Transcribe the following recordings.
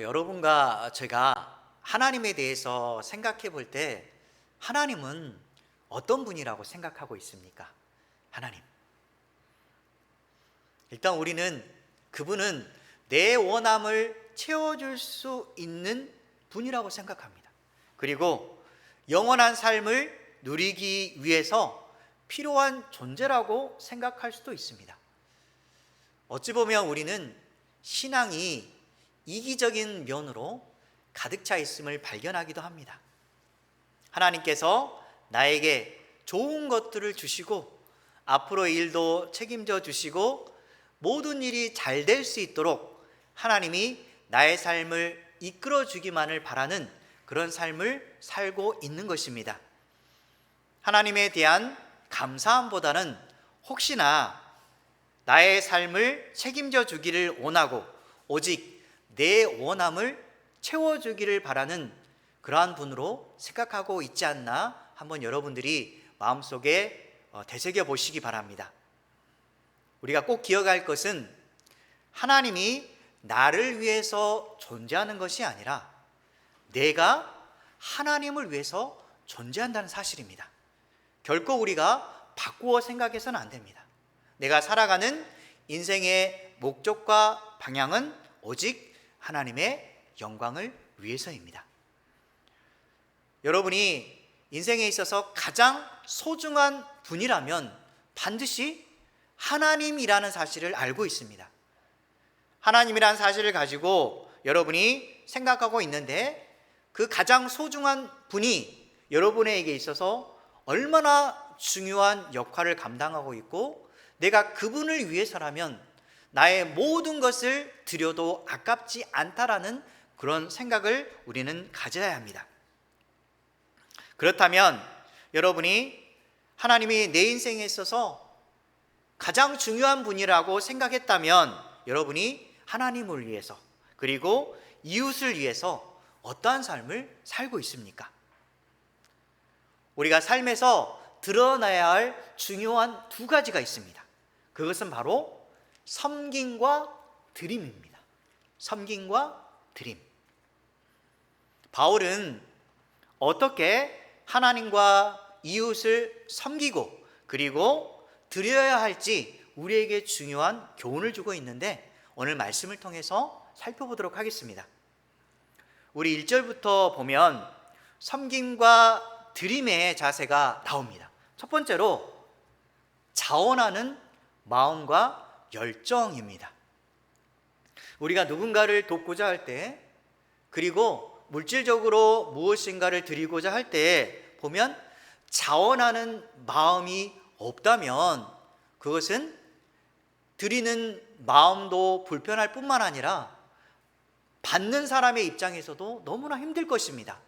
여러분과 제가 하나님에 대해서 생각해 볼 때 하나님은 어떤 분이라고 생각하고 있습니까? 하나님. 일단 우리는 그분은 내 원함을 채워줄 수 있는 분이라고 생각합니다. 그리고 영원한 삶을 누리기 위해서 필요한 존재라고 생각할 수도 있습니다. 어찌 보면 우리는 신앙이 이기적인 면으로 가득 차 있음을 발견하기도 합니다. 하나님께서 나에게 좋은 것들을 주시고 앞으로의 일도 책임져 주시고 모든 일이 잘 될 수 있도록 하나님이 나의 삶을 이끌어 주기만을 바라는 그런 삶을 살고 있는 것입니다. 하나님에 대한 감사함보다는 혹시나 나의 삶을 책임져 주기를 원하고 오직 내 원함을 채워주기를 바라는 그러한 분으로 생각하고 있지 않나 한번 여러분들이 마음속에 되새겨 보시기 바랍니다. 우리가 꼭 기억할 것은 하나님이 나를 위해서 존재하는 것이 아니라 내가 하나님을 위해서 존재한다는 사실입니다. 결코 우리가 바꾸어 생각해서는 안 됩니다. 내가 살아가는 인생의 목적과 방향은 오직 하나님의 영광을 위해서입니다. 여러분이 인생에 있어서 가장 소중한 분이라면 반드시 하나님이라는 사실을 알고 있습니다. 하나님이라는 사실을 가지고 여러분이 생각하고 있는데 그 가장 소중한 분이 여러분에게 있어서 얼마나 중요한 역할을 감당하고 있고 내가 그분을 위해서라면 나의 모든 것을 드려도 아깝지 않다라는 그런 생각을 우리는 가져야 합니다. 그렇다면 여러분이 하나님이 내 인생에 있어서 가장 중요한 분이라고 생각했다면 여러분이 하나님을 위해서 그리고 이웃을 위해서 어떠한 삶을 살고 있습니까? 우리가 삶에서 드러나야 할 중요한 두 가지가 있습니다. 그것은 바로 섬김과 드림입니다. 섬김과 드림. 바울은 어떻게 하나님과 이웃을 섬기고 그리고 드려야 할지 우리에게 중요한 교훈을 주고 있는데 오늘 말씀을 통해서 살펴보도록 하겠습니다. 우리 1절부터 보면 섬김과 드림의 자세가 나옵니다. 첫 번째로 자원하는 마음과 열정입니다. 우리가 누군가를 돕고자 할 때 그리고 물질적으로 무엇인가를 드리고자 할 때 보면 자원하는 마음이 없다면 그것은 드리는 마음도 불편할 뿐만 아니라 받는 사람의 입장에서도 너무나 힘들 것입니다.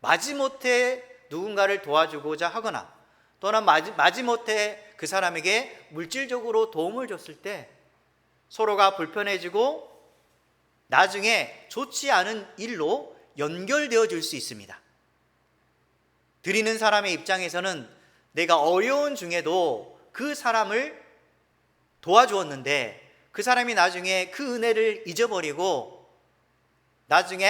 마지못해 누군가를 도와주고자 하거나 또는 마지못해 그 사람에게 물질적으로 도움을 줬을 때 서로가 불편해지고 나중에 좋지 않은 일로 연결되어질 수 있습니다. 드리는 사람의 입장에서는 내가 어려운 중에도 그 사람을 도와주었는데 그 사람이 나중에 그 은혜를 잊어버리고 나중에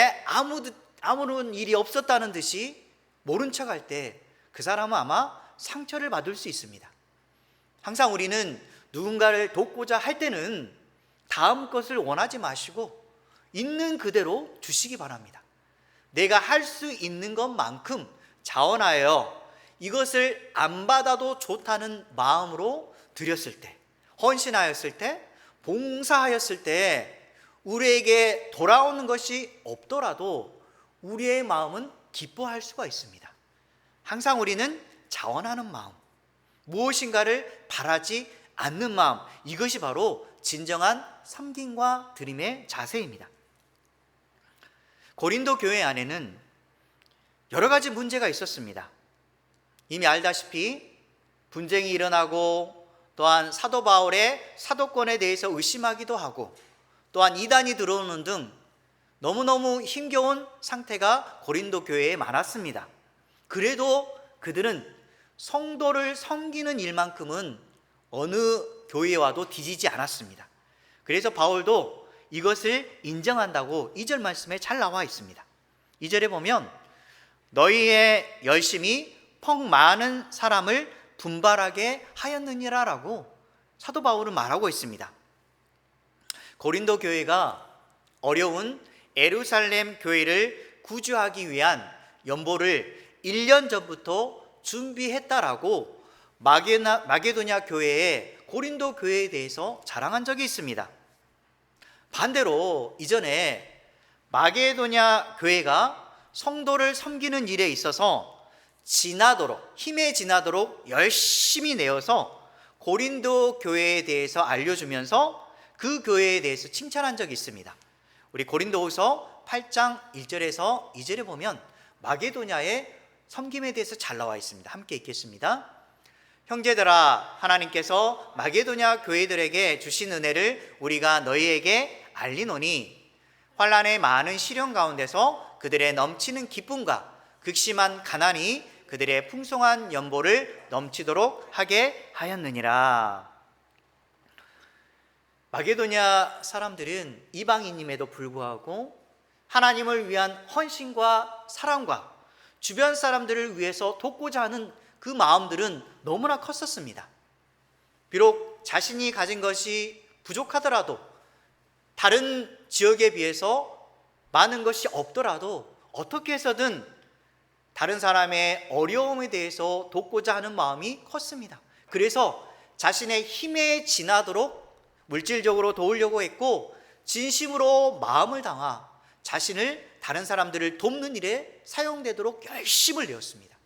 아무런 일이 없었다는 듯이 모른 척할 때 그 사람은 아마 상처를 받을 수 있습니다. 항상 우리는 누군가를 돕고자 할 때는 다음 것을 원하지 마시고 있는 그대로 주시기 바랍니다. 내가 할 수 있는 것만큼 자원하여 이것을 안 받아도 좋다는 마음으로 드렸을 때, 헌신하였을 때, 봉사하였을 때 우리에게 돌아오는 것이 없더라도 우리의 마음은 기뻐할 수가 있습니다. 항상 우리는 자원하는 마음, 무엇인가를 바라지 않는 마음, 이것이 바로 진정한 섬김과 드림의 자세입니다. 고린도 교회 안에는 여러 가지 문제가 있었습니다. 이미 알다시피 분쟁이 일어나고 또한 사도 바울의 사도권에 대해서 의심하기도 하고 또한 이단이 들어오는 등 너무너무 힘겨운 상태가 고린도 교회에 많았습니다. 그래도 그들은 성도를 섬기는 일만큼은 어느 교회와도 뒤지지 않았습니다. 그래서 바울도 이것을 인정한다고 2절 말씀에 잘 나와 있습니다. 2절에 보면 너희의 열심이 퍽 많은 사람을 분발하게 하였느니라 라고 사도 바울은 말하고 있습니다. 고린도 교회가 어려운 예루살렘 교회를 구주하기 위한 연보를 1년 전부터 준비했다라고 마게도냐 교회의 고린도 교회에 대해서 자랑한 적이 있습니다. 반대로 이전에 마게도냐 교회가 성도를 섬기는 일에 있어서 힘에 지나도록 열심히 내어서 고린도 교회에 대해서 알려주면서 그 교회에 대해서 칭찬한 적이 있습니다. 우리 고린도후서 8장 1절에서 2절에 보면 마게도냐의 섬김에 대해서 잘 나와 있습니다. 함께 읽겠습니다. 형제들아, 하나님께서 마게도냐 교회들에게 주신 은혜를 우리가 너희에게 알리노니 환난의 많은 시련 가운데서 그들의 넘치는 기쁨과 극심한 가난이 그들의 풍성한 연보를 넘치도록 하게 하였느니라. 마게도냐 사람들은 이방인임에도 불구하고 하나님을 위한 헌신과 사랑과 주변 사람들을 위해서 돕고자 하는 그 마음들은 너무나 컸었습니다. 비록 자신이 가진 것이 부족하더라도, 다른 지역에 비해서 많은 것이 없더라도 어떻게 해서든 다른 사람의 어려움에 대해서 돕고자 하는 마음이 컸습니다. 그래서 자신의 힘에 지나도록 물질적으로 도우려고 했고, 진심으로 마음을 담아 자신을 다른 사람들을 돕는 일에 사용되도록 열심을 내었습니다.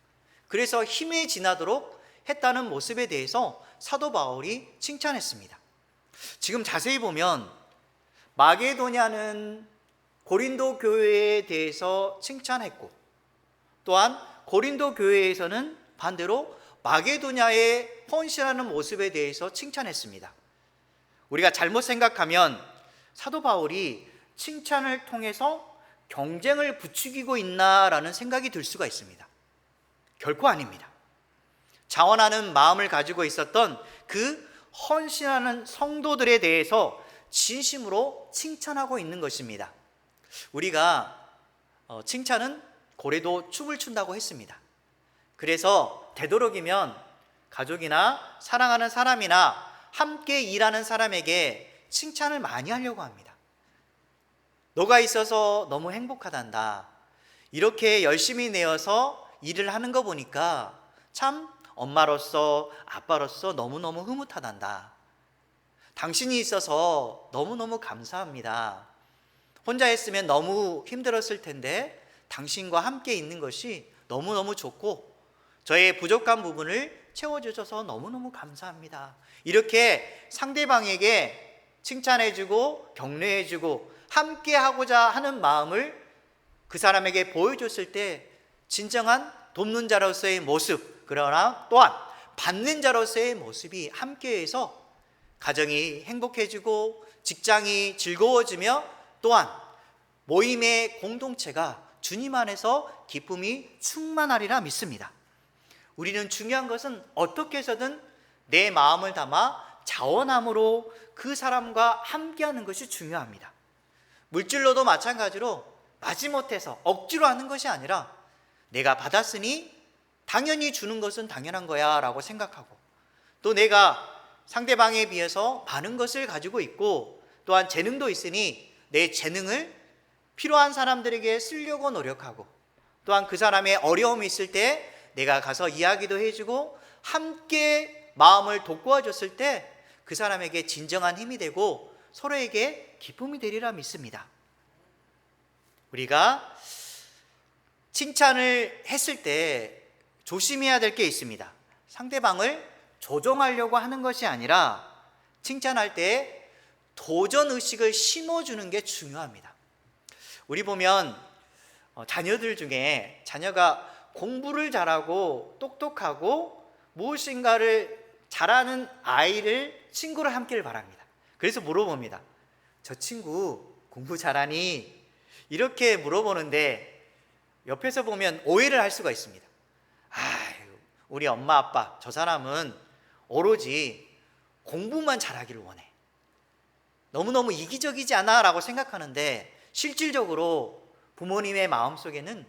그래서 힘에 지나도록 했다는 모습에 대해서 사도 바울이 칭찬했습니다. 지금 자세히 보면 마게도냐는 고린도 교회에 대해서 칭찬했고, 또한 고린도 교회에서는 반대로 마게도냐의 헌신하는 모습에 대해서 칭찬했습니다. 우리가 잘못 생각하면 사도 바울이 칭찬을 통해서 경쟁을 부추기고 있나라는 생각이 들 수가 있습니다. 결코 아닙니다. 자원하는 마음을 가지고 있었던 그 헌신하는 성도들에 대해서 진심으로 칭찬하고 있는 것입니다. 우리가 칭찬은 고래도 춤을 춘다고 했습니다. 그래서 되도록이면 가족이나 사랑하는 사람이나 함께 일하는 사람에게 칭찬을 많이 하려고 합니다. 너가 있어서 너무 행복하단다. 이렇게 열심히 내어서 일을 하는 거 보니까 참 엄마로서 아빠로서 너무너무 흐뭇하단다. 당신이 있어서 너무너무 감사합니다. 혼자 했으면 너무 힘들었을 텐데 당신과 함께 있는 것이 너무너무 좋고 저의 부족한 부분을 채워주셔서 너무너무 감사합니다. 이렇게 상대방에게 칭찬해주고 격려해주고 함께 하고자 하는 마음을 그 사람에게 보여줬을 때 진정한 돕는 자로서의 모습, 그러나 또한 받는 자로서의 모습이 함께해서 가정이 행복해지고 직장이 즐거워지며 또한 모임의 공동체가 주님 안에서 기쁨이 충만하리라 믿습니다. 우리는 중요한 것은 어떻게 해서든 내 마음을 담아 자원함으로 그 사람과 함께하는 것이 중요합니다. 물질로도 마찬가지로 마지못해서 억지로 하는 것이 아니라 내가 받았으니 당연히 주는 것은 당연한 거야 라고 생각하고, 또 내가 상대방에 비해서 많은 것을 가지고 있고 또한 재능도 있으니 내 재능을 필요한 사람들에게 쓰려고 노력하고, 또한 그 사람의 어려움이 있을 때 내가 가서 이야기도 해주고 함께 마음을 돋구어줬을 때 그 사람에게 진정한 힘이 되고 서로에게 기쁨이 되리라 믿습니다. 우리가 칭찬을 했을 때 조심해야 될 게 있습니다. 상대방을 조종하려고 하는 것이 아니라 칭찬할 때 도전의식을 심어주는 게 중요합니다. 우리 보면 자녀들 중에 자녀가 공부를 잘하고 똑똑하고 무엇인가를 잘하는 아이를 친구를 함께를 바랍니다. 그래서 물어봅니다. 저 친구 공부 잘하니? 이렇게 물어보는데 옆에서 보면 오해를 할 수가 있습니다. 우리 엄마 아빠 저 사람은 오로지 공부만 잘하기를 원해. 너무너무 이기적이지 않아? 라고 생각하는데 실질적으로 부모님의 마음속에는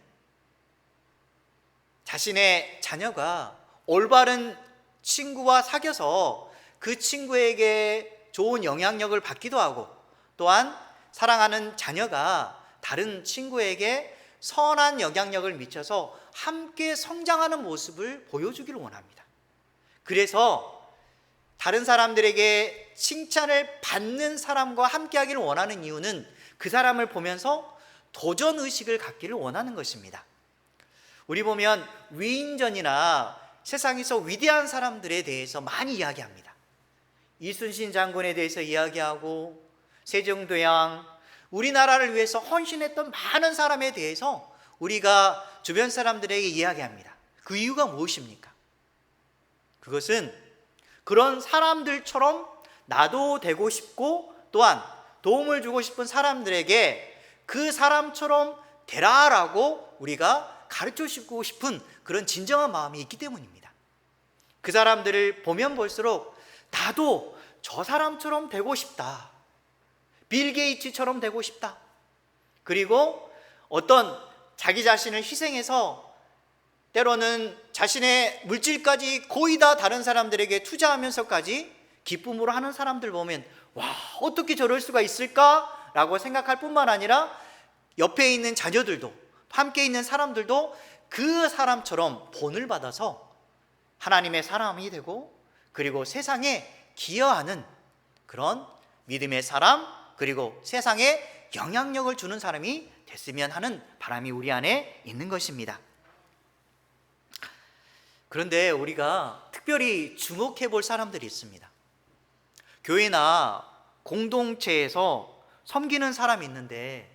자신의 자녀가 올바른 친구와 사귀어서 그 친구에게 좋은 영향력을 받기도 하고, 또한 사랑하는 자녀가 다른 친구에게 선한 영향력을 미쳐서 함께 성장하는 모습을 보여주기를 원합니다. 그래서 다른 사람들에게 칭찬을 받는 사람과 함께 하기를 원하는 이유는 그 사람을 보면서 도전의식을 갖기를 원하는 것입니다. 우리 보면 위인전이나 세상에서 위대한 사람들에 대해서 많이 이야기합니다. 이순신 장군에 대해서 이야기하고, 세종대왕, 우리나라를 위해서 헌신했던 많은 사람에 대해서 우리가 주변 사람들에게 이야기합니다. 그 이유가 무엇입니까? 그것은 그런 사람들처럼 나도 되고 싶고, 또한 도움을 주고 싶은 사람들에게 그 사람처럼 되라라고 우리가 가르쳐 주고 싶은 그런 진정한 마음이 있기 때문입니다. 그 사람들을 보면 볼수록 나도 저 사람처럼 되고 싶다, 빌 게이츠처럼 되고 싶다, 그리고 어떤 자기 자신을 희생해서 때로는 자신의 물질까지 거의 다 다른 사람들에게 투자하면서까지 기쁨으로 하는 사람들 보면 와, 어떻게 저럴 수가 있을까? 라고 생각할 뿐만 아니라 옆에 있는 자녀들도, 함께 있는 사람들도 그 사람처럼 본을 받아서 하나님의 사람이 되고, 그리고 세상에 기여하는 그런 믿음의 사람, 그리고 세상에 영향력을 주는 사람이 됐으면 하는 바람이 우리 안에 있는 것입니다. 그런데 우리가 특별히 주목해 볼 사람들이 있습니다. 교회나 공동체에서 섬기는 사람이 있는데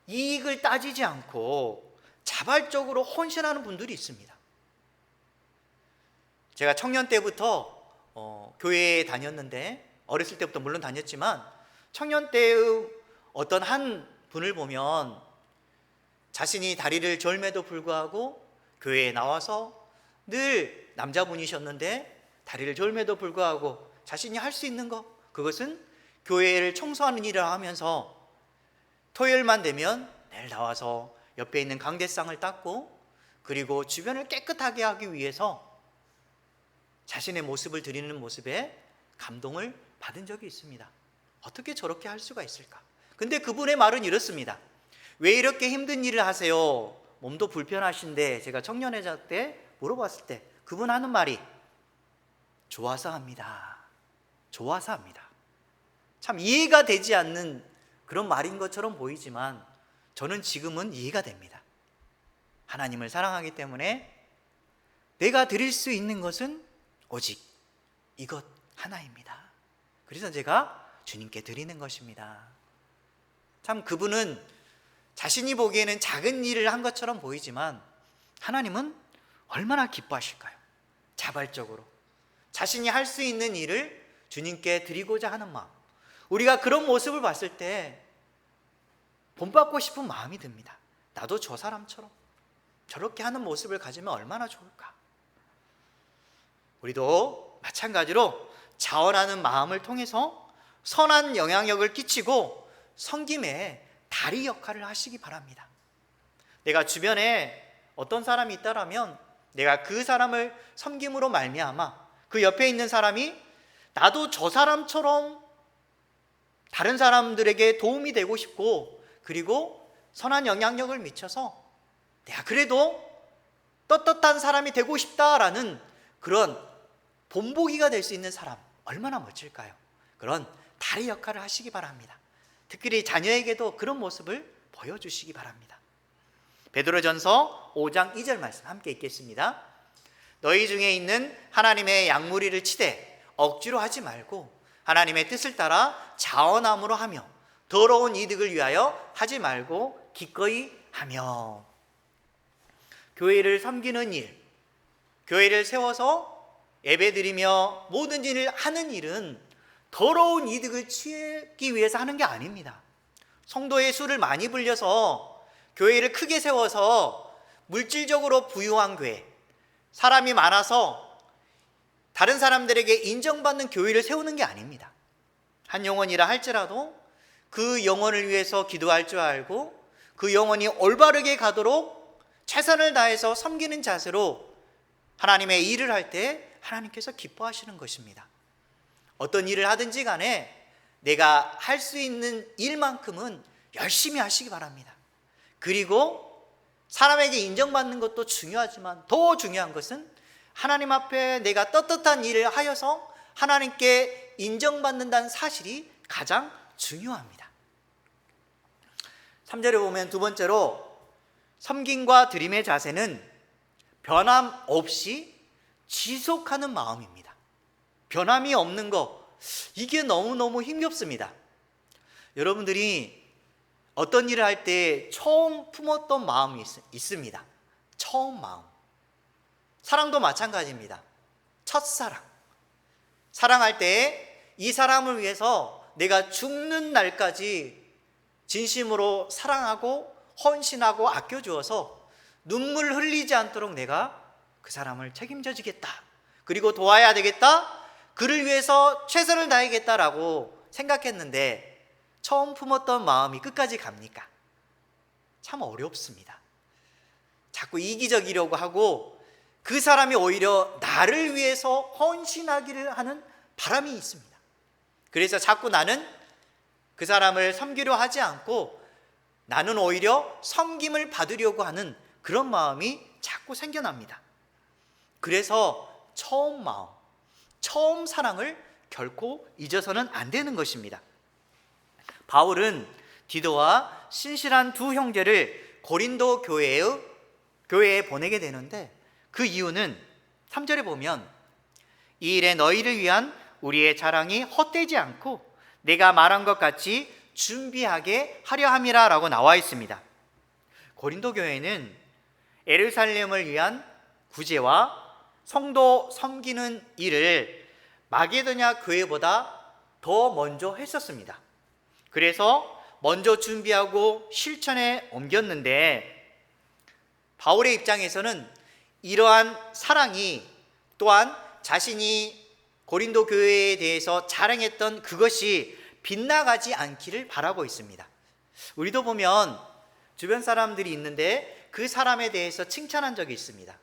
이익을 따지지 않고 자발적으로 헌신하는 분들이 있습니다. 제가 청년 때부터 교회에 다녔는데, 어렸을 때부터 물론 다녔지만 청년 때의 어떤 한 분을 보면 자신이 다리를 절매도 불구하고 교회에 나와서 늘 남자분이셨는데 다리를 절매도 불구하고 자신이 할 수 있는 것, 그것은 교회를 청소하는 일을 하면서 토요일만 되면 내일 나와서 옆에 있는 강대상을 닦고, 그리고 주변을 깨끗하게 하기 위해서 자신의 모습을 드리는 모습에 감동을 받은 적이 있습니다. 어떻게 저렇게 할 수가 있을까? 근데 그분의 말은 이렇습니다. 왜 이렇게 힘든 일을 하세요? 몸도 불편하신데. 제가 청년회장 때 물어봤을 때 그분 하는 말이 좋아서 합니다. 좋아서 합니다. 참 이해가 되지 않는 그런 말인 것처럼 보이지만 저는 지금은 이해가 됩니다. 하나님을 사랑하기 때문에 내가 드릴 수 있는 것은 오직 이것 하나입니다. 그래서 제가 주님께 드리는 것입니다. 참 그분은 자신이 보기에는 작은 일을 한 것처럼 보이지만 하나님은 얼마나 기뻐하실까요? 자발적으로 자신이 할 수 있는 일을 주님께 드리고자 하는 마음, 우리가 그런 모습을 봤을 때 본받고 싶은 마음이 듭니다. 나도 저 사람처럼 저렇게 하는 모습을 가지면 얼마나 좋을까? 우리도 마찬가지로 자원하는 마음을 통해서 선한 영향력을 끼치고 섬김의 다리 역할을 하시기 바랍니다. 내가 주변에 어떤 사람이 있다라면 내가 그 사람을 섬김으로 말미암아 그 옆에 있는 사람이 나도 저 사람처럼 다른 사람들에게 도움이 되고 싶고, 그리고 선한 영향력을 미쳐서 내가 그래도 떳떳한 사람이 되고 싶다라는 그런 본보기가 될 수 있는 사람, 얼마나 멋질까요? 그런 다리 역할을 하시기 바랍니다. 특히 자녀에게도 그런 모습을 보여주시기 바랍니다. 베드로전서 5장 2절 말씀 함께 읽겠습니다. 너희 중에 있는 하나님의 양무리를 치되 억지로 하지 말고 하나님의 뜻을 따라 자원함으로 하며 더러운 이득을 위하여 하지 말고 기꺼이 하며. 교회를 섬기는 일, 교회를 세워서 예배드리며 모든 일을 하는 일은 더러운 이득을 취하기 위해서 하는 게 아닙니다. 성도의 수를 많이 불려서 교회를 크게 세워서 물질적으로 부유한 교회, 사람이 많아서 다른 사람들에게 인정받는 교회를 세우는 게 아닙니다. 한 영혼이라 할지라도 그 영혼을 위해서 기도할 줄 알고 그 영혼이 올바르게 가도록 최선을 다해서 섬기는 자세로 하나님의 일을 할 때 하나님께서 기뻐하시는 것입니다. 어떤 일을 하든지 간에 내가 할 수 있는 일만큼은 열심히 하시기 바랍니다. 그리고 사람에게 인정받는 것도 중요하지만 더 중요한 것은 하나님 앞에 내가 떳떳한 일을 하여서 하나님께 인정받는다는 사실이 가장 중요합니다. 3절에 보면 두 번째로 섬김과 드림의 자세는 변함없이 지속하는 마음입니다. 변함이 없는 거, 이게 너무너무 힘겹습니다. 여러분들이 어떤 일을 할 때 처음 품었던 마음이 있습니다. 처음 마음. 사랑도 마찬가지입니다. 첫사랑. 사랑할 때 이 사람을 위해서 내가 죽는 날까지 진심으로 사랑하고 헌신하고 아껴주어서 눈물 흘리지 않도록 내가 그 사람을 책임져 주겠다. 그리고 도와야 되겠다. 그를 위해서 최선을 다하겠다라고 생각했는데 처음 품었던 마음이 끝까지 갑니까? 참 어렵습니다. 자꾸 이기적이려고 하고 그 사람이 오히려 나를 위해서 헌신하기를 하는 바람이 있습니다. 그래서 자꾸 나는 그 사람을 섬기려 하지 않고 나는 오히려 섬김을 받으려고 하는 그런 마음이 자꾸 생겨납니다. 그래서 처음 마음, 처음 사랑을 결코 잊어서는 안 되는 것입니다. 바울은 디도와 신실한 두 형제를 고린도 교회에 보내게 되는데 그 이유는 3절에 보면 이 일에 너희를 위한 우리의 자랑이 헛되지 않고 내가 말한 것 같이 준비하게 하려 함이라 라고 나와 있습니다. 고린도 교회는 예루살렘을 위한 구제와 성도 섬기는 일을 마게도냐 교회보다 더 먼저 했었습니다. 그래서 먼저 준비하고 실천에 옮겼는데 바울의 입장에서는 이러한 사랑이 또한 자신이 고린도 교회에 대해서 자랑했던 그것이 빗나가지 않기를 바라고 있습니다. 우리도 보면 주변 사람들이 있는데 그 사람에 대해서 칭찬한 적이 있습니다.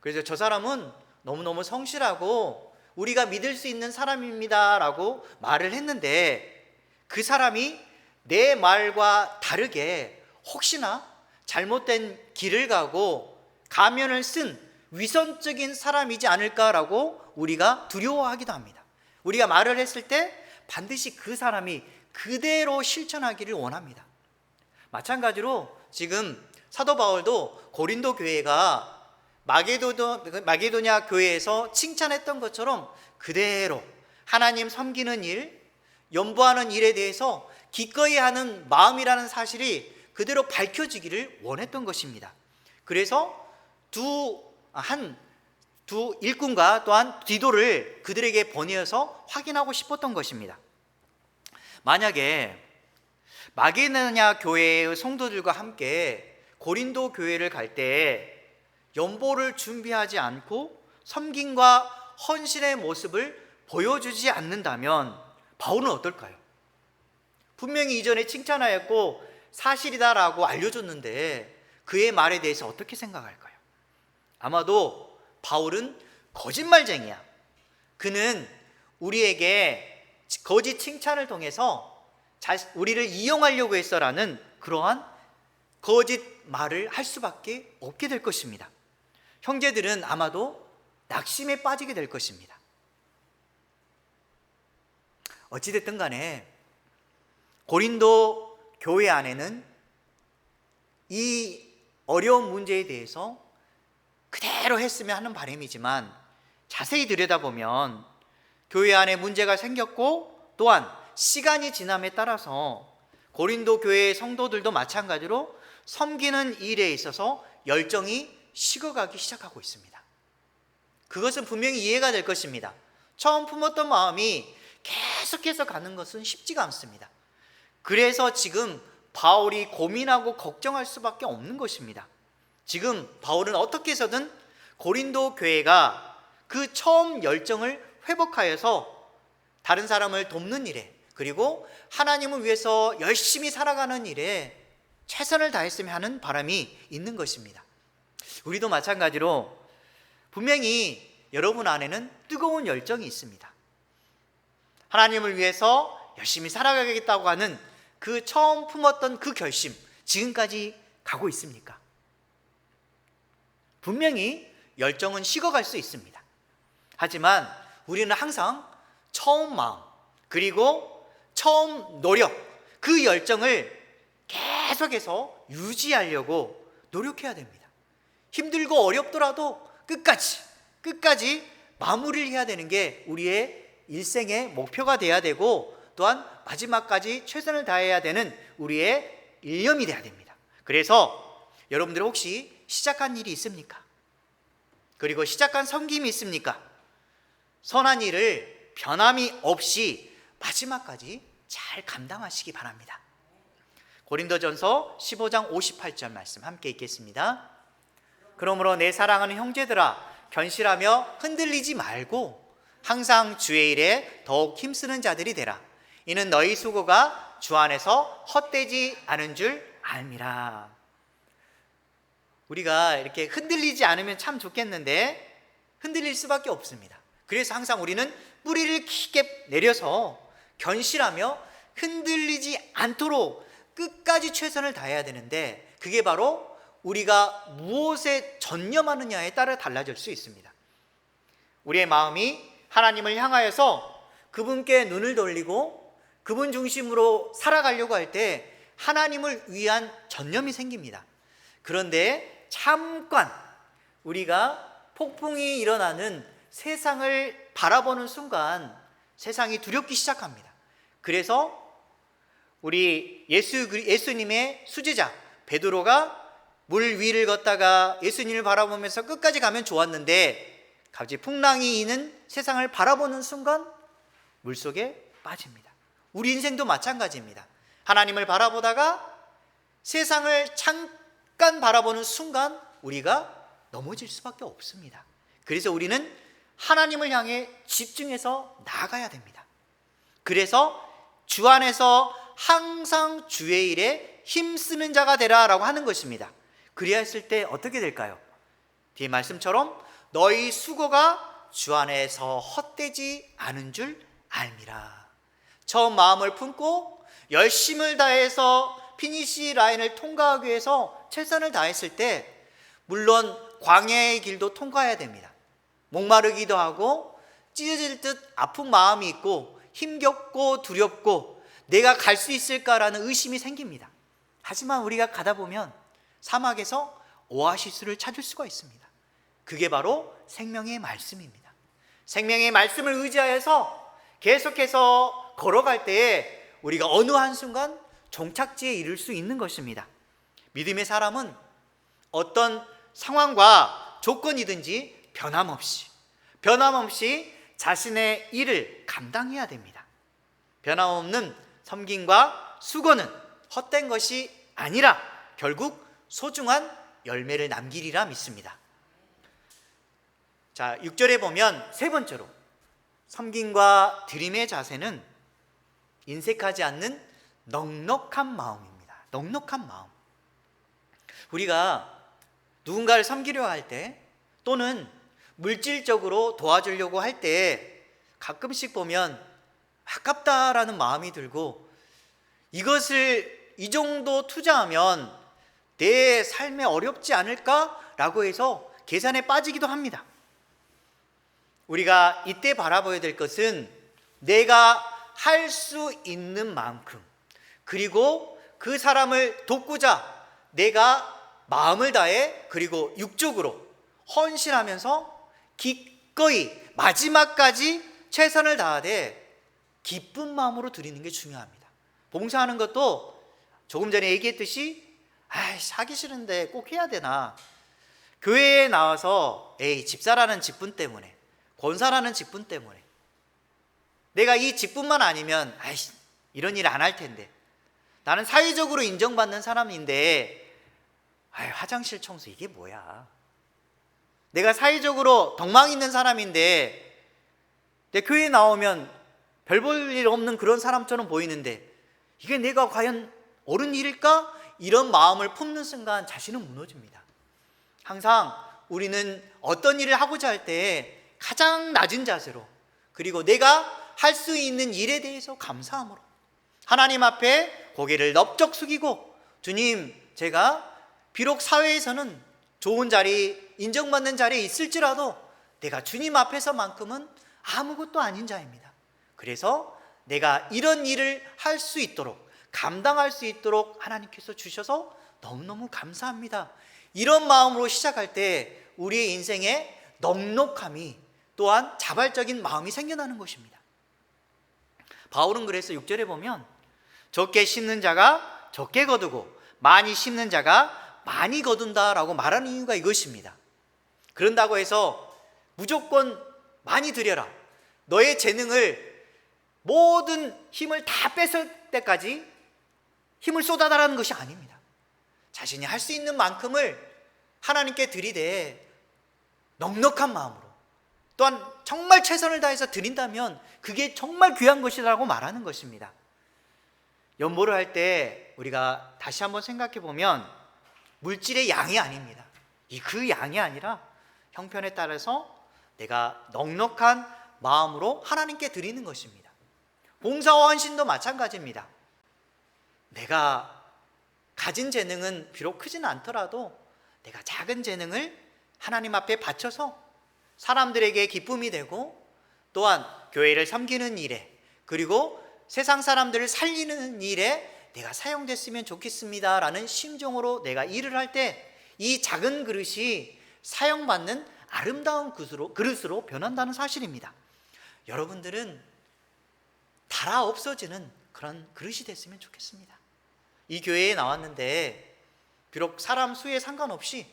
그래서 저 사람은 너무너무 성실하고 우리가 믿을 수 있는 사람입니다 라고 말을 했는데 그 사람이 내 말과 다르게 혹시나 잘못된 길을 가고 가면을 쓴 위선적인 사람이지 않을까라고 우리가 두려워하기도 합니다. 우리가 말을 했을 때 반드시 그 사람이 그대로 실천하기를 원합니다. 마찬가지로 지금 사도 바울도 고린도 교회가 마게도냐 교회에서 칭찬했던 것처럼 그대로 하나님 섬기는 일, 연보하는 일에 대해서 기꺼이 하는 마음이라는 사실이 그대로 밝혀지기를 원했던 것입니다. 그래서 두 일꾼과 또한 디도를 그들에게 보내어서 확인하고 싶었던 것입니다. 만약에 마게도냐 교회의 성도들과 함께 고린도 교회를 갈 때 연보를 준비하지 않고 섬김과 헌신의 모습을 보여주지 않는다면 바울은 어떨까요? 분명히 이전에 칭찬하였고 사실이다라고 알려줬는데 그의 말에 대해서 어떻게 생각할까요? 아마도 바울은 거짓말쟁이야. 그는 우리에게 거짓 칭찬을 통해서 우리를 이용하려고 했어라는 그러한 거짓 말을 할 수밖에 없게 될 것입니다. 형제들은 아마도 낙심에 빠지게 될 것입니다. 어찌됐든 간에 고린도 교회 안에는 이 어려운 문제에 대해서 그대로 했으면 하는 바람이지만 자세히 들여다보면 교회 안에 문제가 생겼고 또한 시간이 지남에 따라서 고린도 교회의 성도들도 마찬가지로 섬기는 일에 있어서 열정이 식어가기 시작하고 있습니다. 그것은 분명히 이해가 될 것입니다. 처음 품었던 마음이 계속해서 가는 것은 쉽지가 않습니다. 그래서 지금 바울이 고민하고 걱정할 수밖에 없는 것입니다. 지금 바울은 어떻게 해서든 고린도 교회가 그 처음 열정을 회복하여서 다른 사람을 돕는 일에, 그리고 하나님을 위해서 열심히 살아가는 일에 최선을 다했으면 하는 바람이 있는 것입니다. 우리도 마찬가지로 분명히 여러분 안에는 뜨거운 열정이 있습니다. 하나님을 위해서 열심히 살아가겠다고 하는 그 처음 품었던 그 결심, 지금까지 가고 있습니까? 분명히 열정은 식어갈 수 있습니다. 하지만 우리는 항상 처음 마음, 그리고 처음 노력, 그 열정을 계속해서 유지하려고 노력해야 됩니다. 힘들고 어렵더라도 끝까지 마무리를 해야 되는 게 우리의 일생의 목표가 돼야 되고, 또한 마지막까지 최선을 다해야 되는 우리의 일념이 돼야 됩니다. 그래서 여러분들 혹시 시작한 일이 있습니까? 그리고 시작한 섬김이 있습니까? 선한 일을 변함이 없이 마지막까지 잘 감당하시기 바랍니다. 고린도전서 15장 58절 말씀 함께 읽겠습니다. 그러므로 내 사랑하는 형제들아, 견실하며 흔들리지 말고 항상 주의 일에 더욱 힘쓰는 자들이 되라. 이는 너희 수고가 주 안에서 헛되지 않은 줄 알미라. 우리가 이렇게 흔들리지 않으면 참 좋겠는데 흔들릴 수밖에 없습니다. 그래서 항상 우리는 뿌리를 깊게 내려서 견실하며 흔들리지 않도록 끝까지 최선을 다해야 되는데, 그게 바로 우리가 무엇에 전념하느냐에 따라 달라질 수 있습니다. 우리의 마음이 하나님을 향하여서 그분께 눈을 돌리고 그분 중심으로 살아가려고 할 때 하나님을 위한 전념이 생깁니다. 그런데 잠깐 우리가 폭풍이 일어나는 세상을 바라보는 순간 세상이 두렵기 시작합니다. 그래서 우리 예수님의 수제자 베드로가 물 위를 걷다가 예수님을 바라보면서 끝까지 가면 좋았는데, 갑자기 풍랑이 이는 세상을 바라보는 순간 물속에 빠집니다. 우리 인생도 마찬가지입니다. 하나님을 바라보다가 세상을 잠깐 바라보는 순간 우리가 넘어질 수밖에 없습니다. 그래서 우리는 하나님을 향해 집중해서 나아가야 됩니다. 그래서 주 안에서 항상 주의 일에 힘쓰는 자가 되라라고 하는 것입니다. 그래야 했을 때 어떻게 될까요? 뒤에 말씀처럼 너희 수고가 주 안에서 헛되지 않은 줄 알미라. 처음 마음을 품고 열심을 다해서 피니시 라인을 통과하기 위해서 최선을 다했을 때 물론 광야의 길도 통과해야 됩니다. 목마르기도 하고 찢어질 듯 아픈 마음이 있고 힘겹고 두렵고 내가 갈 수 있을까라는 의심이 생깁니다. 하지만 우리가 가다 보면 사막에서 오아시스를 찾을 수가 있습니다. 그게 바로 생명의 말씀입니다. 생명의 말씀을 의지하여서 계속해서 걸어갈 때에 우리가 어느 한순간 종착지에 이를 수 있는 것입니다. 믿음의 사람은 어떤 상황과 조건이든지 변함없이 자신의 일을 감당해야 됩니다. 변함없는 섬김과 수고는 헛된 것이 아니라 결국 소중한 열매를 남기리라 믿습니다. 자, 6절에 보면 세 번째로 섬김과 드림의 자세는 인색하지 않는 넉넉한 마음입니다. 넉넉한 마음. 우리가 누군가를 섬기려 할 때 또는 물질적으로 도와주려고 할 때 가끔씩 보면 아깝다라는 마음이 들고, 이것을 이 정도 투자하면 내 삶에 어렵지 않을까라고 해서 계산에 빠지기도 합니다. 우리가 이때 바라봐야 될 것은 내가 할 수 있는 만큼, 그리고 그 사람을 돕고자 내가 마음을 다해 그리고 육적으로 헌신하면서 기꺼이 마지막까지 최선을 다하되 기쁜 마음으로 드리는 게 중요합니다. 봉사하는 것도 조금 전에 얘기했듯이 하기 싫은데 꼭 해야 되나, 교회에 나와서 집사라는 직분 때문에, 권사라는 직분 때문에, 내가 이 직분만 아니면 이런 일 안 할 텐데, 나는 사회적으로 인정받는 사람인데 화장실 청소 이게 뭐야, 내가 사회적으로 덕망 있는 사람인데 내 교회에 나오면 별 볼 일 없는 그런 사람처럼 보이는데 이게 내가 과연 옳은 일일까? 이런 마음을 품는 순간 자신은 무너집니다. 항상 우리는 어떤 일을 하고자 할 때 가장 낮은 자세로, 그리고 내가 할 수 있는 일에 대해서 감사함으로 하나님 앞에 고개를 넙적 숙이고, 주님, 제가 비록 사회에서는 좋은 자리, 인정받는 자리에 있을지라도 내가 주님 앞에서만큼은 아무것도 아닌 자입니다. 그래서 내가 이런 일을 할 수 있도록, 감당할 수 있도록 하나님께서 주셔서 너무너무 감사합니다. 이런 마음으로 시작할 때 우리의 인생에 넉넉함이, 또한 자발적인 마음이 생겨나는 것입니다. 바울은 그래서 6절에 보면 적게 심는 자가 적게 거두고 많이 심는 자가 많이 거둔다라고 말하는 이유가 이것입니다. 그런다고 해서 무조건 많이 드려라, 너의 재능을 모든 힘을 다 뺏을 때까지 힘을 쏟아달라는 것이 아닙니다. 자신이 할 수 있는 만큼을 하나님께 드리되 넉넉한 마음으로, 또한 정말 최선을 다해서 드린다면 그게 정말 귀한 것이라고 말하는 것입니다. 연보를 할 때 우리가 다시 한번 생각해 보면 물질의 양이 아닙니다. 그 양이 아니라 형편에 따라서 내가 넉넉한 마음으로 하나님께 드리는 것입니다. 봉사와 헌신도 마찬가지입니다. 내가 가진 재능은 비록 크지는 않더라도 내가 작은 재능을 하나님 앞에 바쳐서 사람들에게 기쁨이 되고, 또한 교회를 섬기는 일에, 그리고 세상 사람들을 살리는 일에 내가 사용됐으면 좋겠습니다 라는 심정으로 내가 일을 할 때 이 작은 그릇이 사용받는 아름다운 그릇으로 변한다는 사실입니다. 여러분들은 달아 없어지는 그런 그릇이 됐으면 좋겠습니다. 이 교회에 나왔는데 비록 사람 수에 상관없이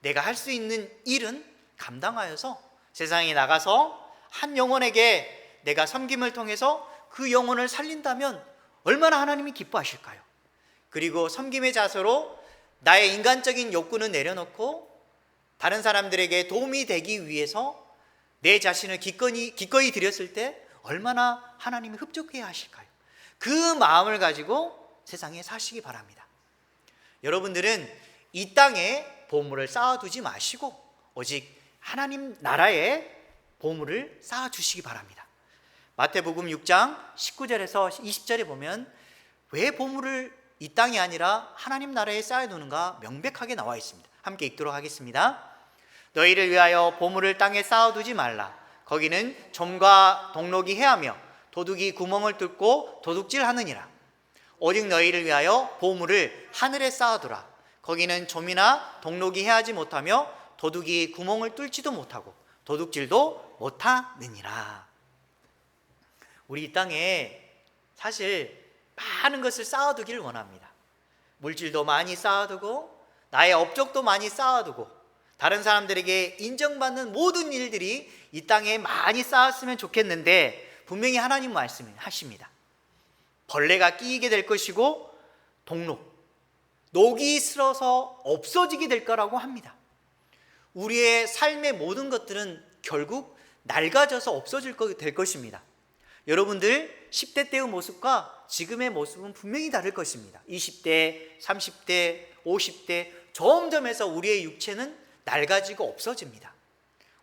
내가 할 수 있는 일은 감당하여서 세상에 나가서 한 영혼에게 내가 섬김을 통해서 그 영혼을 살린다면 얼마나 하나님이 기뻐하실까요? 그리고 섬김의 자세로 나의 인간적인 욕구는 내려놓고 다른 사람들에게 도움이 되기 위해서 내 자신을 기꺼이 드렸을 때 얼마나 하나님이 흡족해 하실까요? 그 마음을 가지고 세상에 사시기 바랍니다. 여러분들은 이 땅에 보물을 쌓아두지 마시고 오직 하나님 나라에 보물을 쌓아주시기 바랍니다. 마태복음 6장 19절에서 20절에 보면 왜 보물을 이 땅이 아니라 하나님 나라에 쌓아두는가 명백하게 나와 있습니다. 함께 읽도록 하겠습니다. 너희를 위하여 보물을 땅에 쌓아두지 말라. 거기는 좀과 동록이 해하며 도둑이 구멍을 뚫고 도둑질하느니라. 오직 너희를 위하여 보물을 하늘에 쌓아두라. 거기는 좀이나 동록이 해하지 못하며 도둑이 구멍을 뚫지도 못하고 도둑질도 못하느니라. 우리 이 땅에 사실 많은 것을 쌓아두기를 원합니다. 물질도 많이 쌓아두고 나의 업적도 많이 쌓아두고 다른 사람들에게 인정받는 모든 일들이 이 땅에 많이 쌓았으면 좋겠는데 분명히 하나님 말씀하십니다. 벌레가 끼게 될 것이고 녹이 슬어서 없어지게 될 거라고 합니다. 우리의 삶의 모든 것들은 결국 낡아져서 없어질 될 것입니다. 여러분들 10대 때의 모습과 지금의 모습은 분명히 다를 것입니다. 20대, 30대, 50대 점점 해서 우리의 육체는 낡아지고 없어집니다.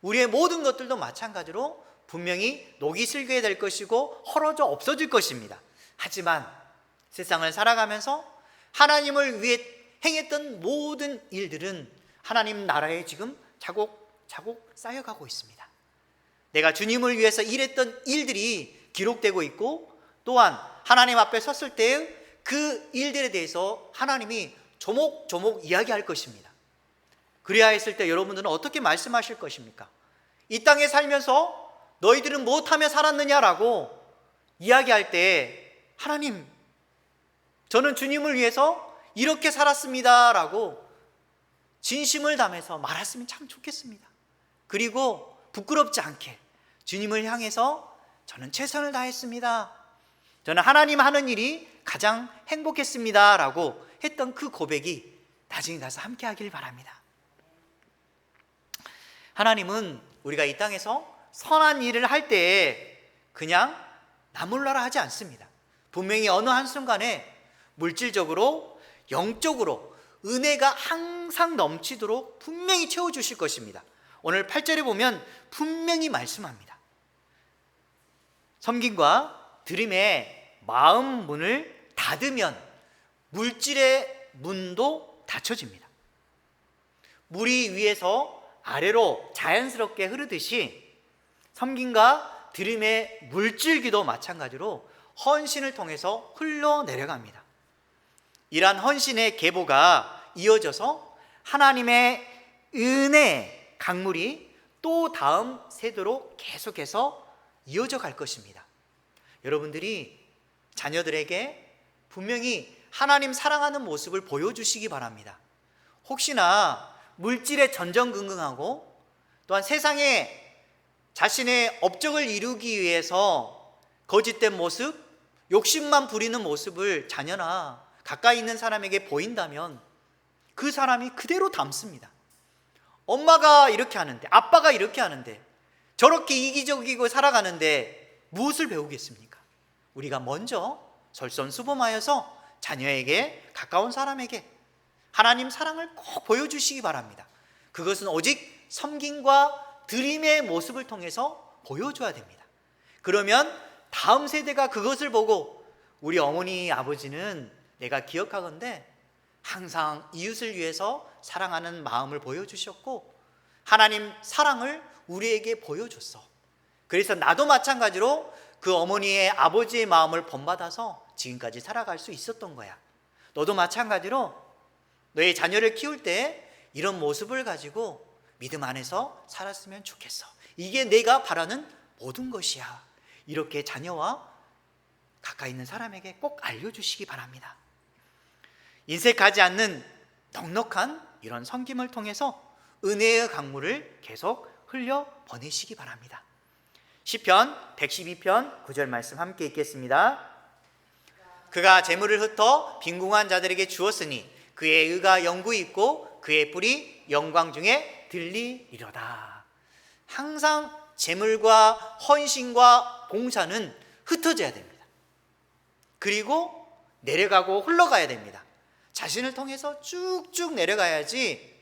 우리의 모든 것들도 마찬가지로 분명히 녹이 슬게 될 것이고 헐어져 없어질 것입니다. 하지만 세상을 살아가면서 하나님을 위해 행했던 모든 일들은 하나님 나라에 지금 차곡차곡 쌓여가고 있습니다. 내가 주님을 위해서 일했던 일들이 기록되고 있고, 또한 하나님 앞에 섰을 때의 그 일들에 대해서 하나님이 조목조목 이야기할 것입니다. 그래야 했을 때 여러분들은 어떻게 말씀하실 것입니까? 이 땅에 살면서 너희들은 무엇하며 살았느냐라고 이야기할 때 하나님, 저는 주님을 위해서 이렇게 살았습니다 라고 진심을 담아서 말했으면 참 좋겠습니다. 그리고 부끄럽지 않게 주님을 향해서 저는 최선을 다했습니다, 저는 하나님 하는 일이 가장 행복했습니다 라고 했던 그 고백이 나중에 가서 함께 하길 바랍니다. 하나님은 우리가 이 땅에서 선한 일을 할 때에 그냥 나몰라라 하지 않습니다. 분명히 어느 한순간에 물질적으로, 영적으로 은혜가 항상 넘치도록 분명히 채워주실 것입니다. 오늘 8절에 보면 분명히 말씀합니다. 섬김과 드림의 마음 문을 닫으면 물질의 문도 닫혀집니다. 물이 위에서 아래로 자연스럽게 흐르듯이 섬김과 드림의 물줄기도 마찬가지로 헌신을 통해서 흘러내려갑니다. 이러한 헌신의 계보가 이어져서 하나님의 은혜 강물이 또 다음 세대로 계속해서 이어져 갈 것입니다. 여러분들이 자녀들에게 분명히 하나님 사랑하는 모습을 보여주시기 바랍니다. 혹시나 물질에 전전긍긍하고 또한 세상에 자신의 업적을 이루기 위해서 거짓된 모습, 욕심만 부리는 모습을 자녀나 가까이 있는 사람에게 보인다면 그 사람이 그대로 닮습니다. 엄마가 이렇게 하는데, 아빠가 이렇게 하는데, 저렇게 이기적이고 살아가는데 무엇을 배우겠습니까? 우리가 먼저 솔선수범하여서 자녀에게, 가까운 사람에게 하나님 사랑을 꼭 보여주시기 바랍니다. 그것은 오직 섬김과 드림의 모습을 통해서 보여줘야 됩니다. 그러면 다음 세대가 그것을 보고 우리 어머니, 아버지는 내가 기억하건대 항상 이웃을 위해서 사랑하는 마음을 보여주셨고 하나님 사랑을 우리에게 보여줬어. 그래서 나도 마찬가지로 그 어머니의, 아버지의 마음을 본받아서 지금까지 살아갈 수 있었던 거야. 너도 마찬가지로 너의 자녀를 키울 때 이런 모습을 가지고 믿음 안에서 살았으면 좋겠어. 이게 내가 바라는 모든 것이야. 이렇게 자녀와 가까이 있는 사람에게 꼭 알려주시기 바랍니다. 인색하지 않는 넉넉한 이런 섬김을 통해서 은혜의 강물을 계속 흘려 보내시기 바랍니다. 시편 112편 9절 말씀 함께 읽겠습니다. 그가 재물을 흩어 빈궁한 자들에게 주었으니 그의 의가 영구히 있고 그의 뿔이 영광 중에 들리리로다. 항상 재물과 헌신과 봉사는 흩어져야 됩니다. 그리고 내려가고 흘러가야 됩니다. 자신을 통해서 쭉쭉 내려가야지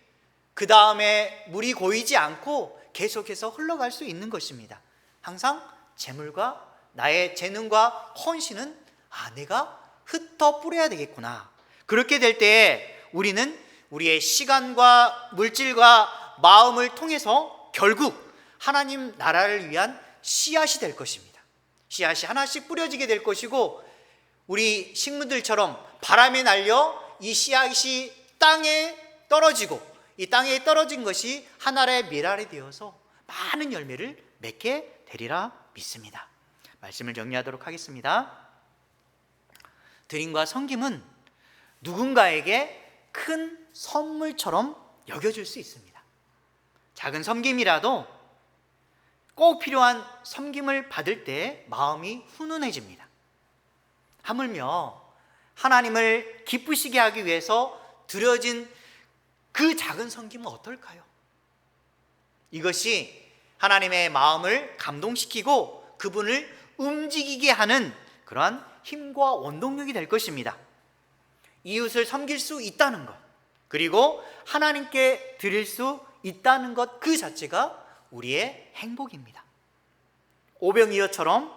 그 다음에 물이 고이지 않고 계속해서 흘러갈 수 있는 것입니다. 항상 재물과 나의 재능과 헌신은 내가 흩어 뿌려야 되겠구나. 그렇게 될 때 우리는 우리의 시간과 물질과 마음을 통해서 결국 하나님 나라를 위한 씨앗이 될 것입니다. 씨앗이 하나씩 뿌려지게 될 것이고 우리 식물들처럼 바람에 날려 이 씨앗이 땅에 떨어지고 이 땅에 떨어진 것이 하나의 밀알이 되어서 많은 열매를 맺게 되리라 믿습니다. 말씀을 정리하도록 하겠습니다. 드림과 섬김은 누군가에게 큰 선물처럼 여겨질 수 있습니다. 작은 섬김이라도 꼭 필요한 섬김을 받을 때 마음이 훈훈해집니다. 하물며 하나님을 기쁘시게 하기 위해서 드려진 그 작은 섬김은 어떨까요? 이것이 하나님의 마음을 감동시키고 그분을 움직이게 하는 그러한 힘과 원동력이 될 것입니다. 이웃을 섬길 수 있다는 것, 그리고 하나님께 드릴 수 있다는 것 그 자체가 우리의 행복입니다. 오병이어처럼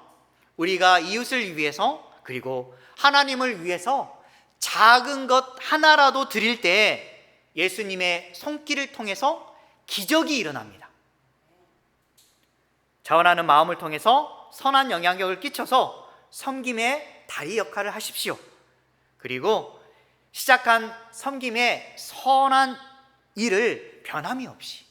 우리가 이웃을 위해서 그리고 하나님을 위해서 작은 것 하나라도 드릴 때 예수님의 손길을 통해서 기적이 일어납니다. 자원하는 마음을 통해서 선한 영향력을 끼쳐서 섬김의 다리 역할을 하십시오. 그리고 시작한 섬김의 선한 일을 변함이 없이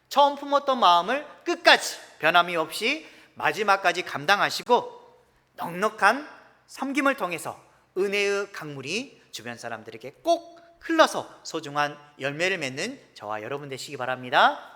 처음 품었던 마음을 끝까지 변함이 없이 마지막까지 감당하시고 넉넉한 섬김을 통해서 은혜의 강물이 주변 사람들에게 꼭 흘러서 소중한 열매를 맺는 저와 여러분 되시기 바랍니다.